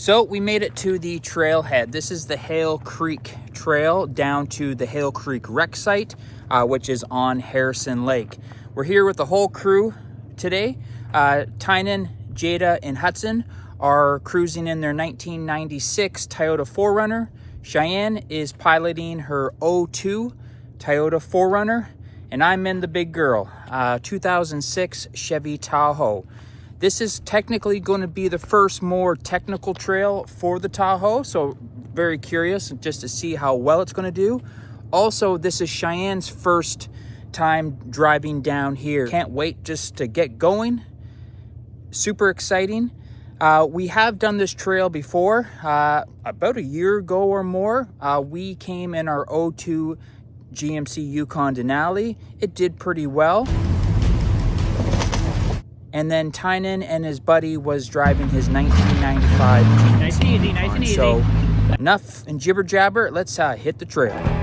So we made it to the trailhead. This is the Hale Creek Trail down to the Hale Creek Rec Site, which is on Harrison Lake. We're here with the whole crew today. Tynan, Jada, and Hudson are cruising in their 1996 Toyota 4Runner. Cheyenne is piloting her 02 Toyota 4Runner, and I'm in the big girl, 2006 Chevy Tahoe. This is technically going to be the first more technical trail for the Tahoe, so very curious just to see how well it's going to do. Also, this is Cheyenne's first time driving down here. Can't wait just to get going. Super exciting. We have done this trail before, about a year ago or more. We came in our 02 GMC Yukon Denali. It did pretty well. And then Tynan and his buddy was driving his 1995 GMC. Nice and easy, nice and easy. So enough and jibber jabber. Let's hit the trail.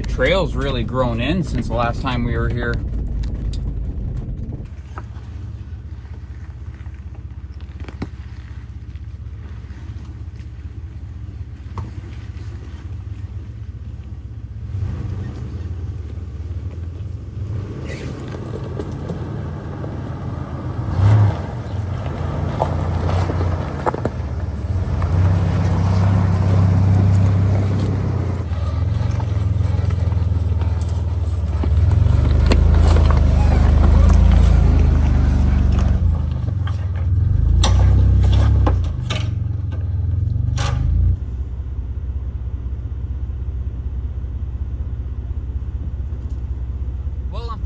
Trail's really grown in since the last time we were here.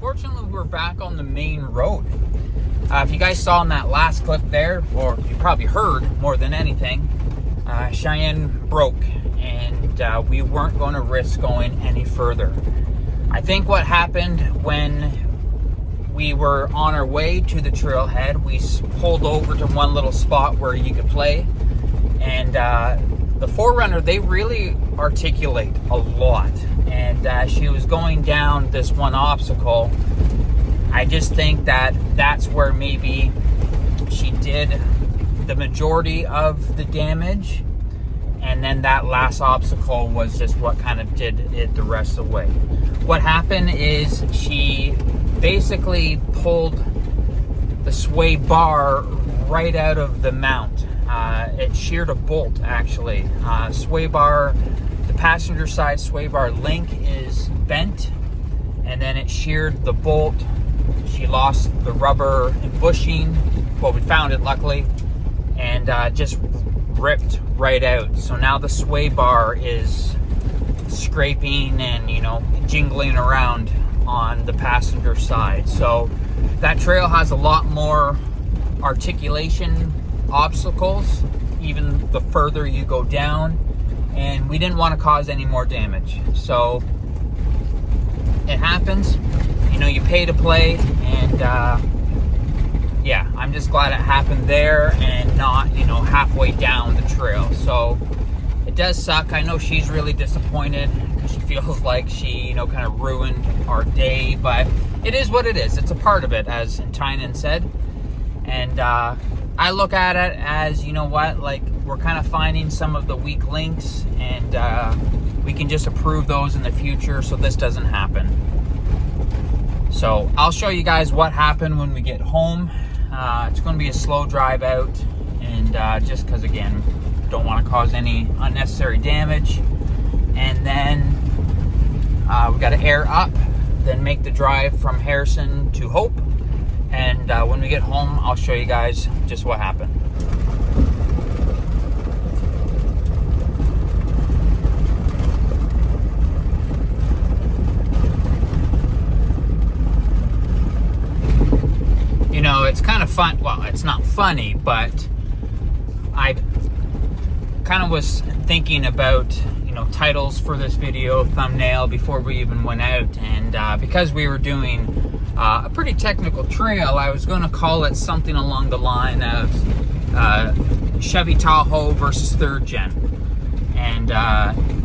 Unfortunately, we're back on the main road. If you guys saw in that last clip there, or you probably heard more than anything, Cheyenne broke, and we weren't going to risk going any further. I think what happened when we were on our way to the trailhead, we pulled over to one little spot where you could play, and the 4Runner, they really articulate a lot. And she was going down this one obstacle. I just think that that's where maybe she did the majority of the damage, and then that last obstacle was just what kind of did it the rest of the way. What happened is she basically pulled the sway bar right out of the mount. It sheared a bolt, actually. Sway bar, the passenger side sway bar link is bent, and then it sheared the bolt. She lost the rubber and bushing. Well, we found it, luckily, and just ripped right out. So now the sway bar is scraping and, you know, jingling around on the passenger side. So that trail has a lot more articulation obstacles, even the further you go down, and we didn't want to cause any more damage. So it happens. You know, you pay to play, and yeah, I'm just glad it happened there and not, you know, halfway down the trail. So it does suck. I know she's really disappointed because she feels like she, you know, kind of ruined our day, but it is what it is. It's a part of it, as Tynan said. And I look at it as, you know what, like, we're kind of finding some of the weak links, and we can just improve those in the future so this doesn't happen. So I'll show you guys what happened when we get home. It's going to be a slow drive out, and just because, again, don't want to cause any unnecessary damage. And then we got to air up, then make the drive from Harrison to Hope. And when we get home, I'll show you guys just what happened. You know, it's kind of fun. Well, it's not funny, but I kind of was thinking about, you know, titles for this video, thumbnail, before we even went out. And because we were doing a pretty technical trail, I was going to call it something along the line of Chevy Tahoe versus 3rd gen. And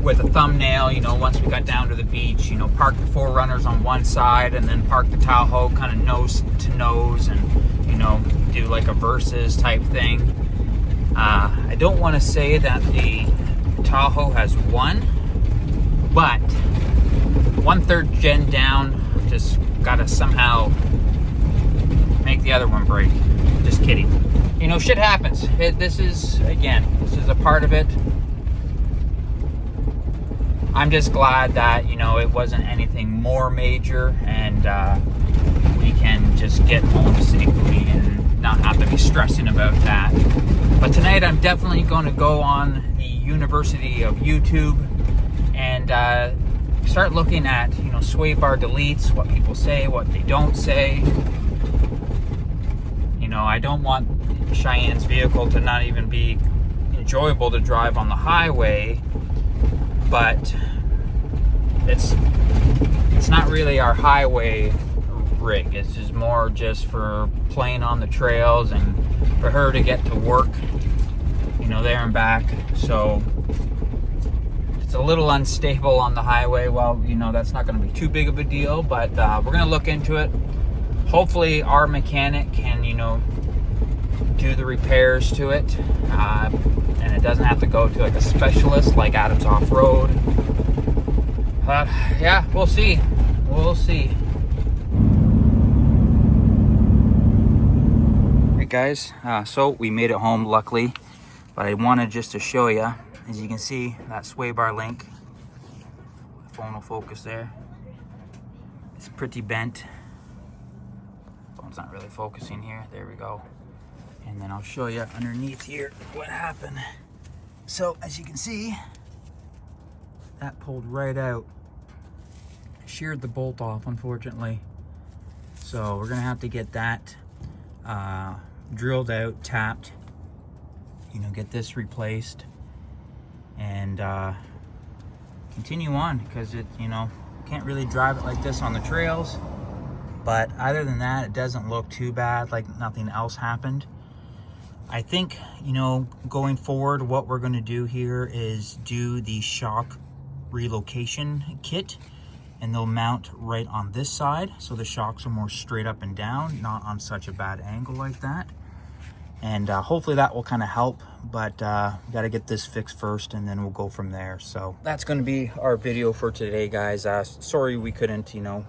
with a thumbnail, you know, once we got down to the beach, you know, park the 4Runners on one side and then park the Tahoe kind of nose to nose, and, you know, do like a versus type thing. I don't want to say that the Tahoe has won, but 1/3 gen down, just gotta somehow make the other one break. Just kidding. You know, shit happens. This is a part of it. I'm just glad that, you know, it wasn't anything more major, and we can just get home safely and not have to be stressing about that. But tonight I'm definitely going to go on the University of YouTube and start looking at, you know, sway bar deletes, what people say, what they don't say. You know, I don't want Cheyenne's vehicle to not even be enjoyable to drive on the highway, but it's not really our highway rig. It's just more just for playing on the trails and for her to get to work, you know, there and back. So it's a little unstable on the highway. Well, you know, that's not going to be too big of a deal, but we're going to look into it. Hopefully our mechanic can, you know, do the repairs to it, and it doesn't have to go to like a specialist like Adams Off-Road. Yeah, we'll see. We'll see. Alright guys, so we made it home luckily, but I wanted just to show you, as you can see, that sway bar link. The phone will focus there. It's pretty bent. Phone's not really focusing here. There we go. And then I'll show you underneath here what happened. So as you can see, that pulled right out. Sheared the bolt off, unfortunately. So we're gonna have to get that drilled out, tapped, you know, get this replaced, and continue on, because it, you know, can't really drive it like this on the trails. But other than that, it doesn't look too bad, like nothing else happened. I think, you know, going forward, what we're going to do here is do the shock relocation kit, and they'll mount right on this side, so the shocks are more straight up and down, not on such a bad angle like that. And hopefully that will kind of help, but we got to get this fixed first, and then we'll go from there. So that's going to be our video for today, guys. Sorry we couldn't, you know,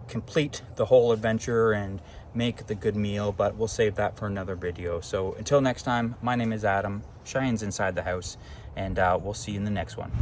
complete the whole adventure and make the good meal, but we'll save that for another video. So until next time, my name is Adam. Cheyenne's inside the house, and we'll see you in the next one.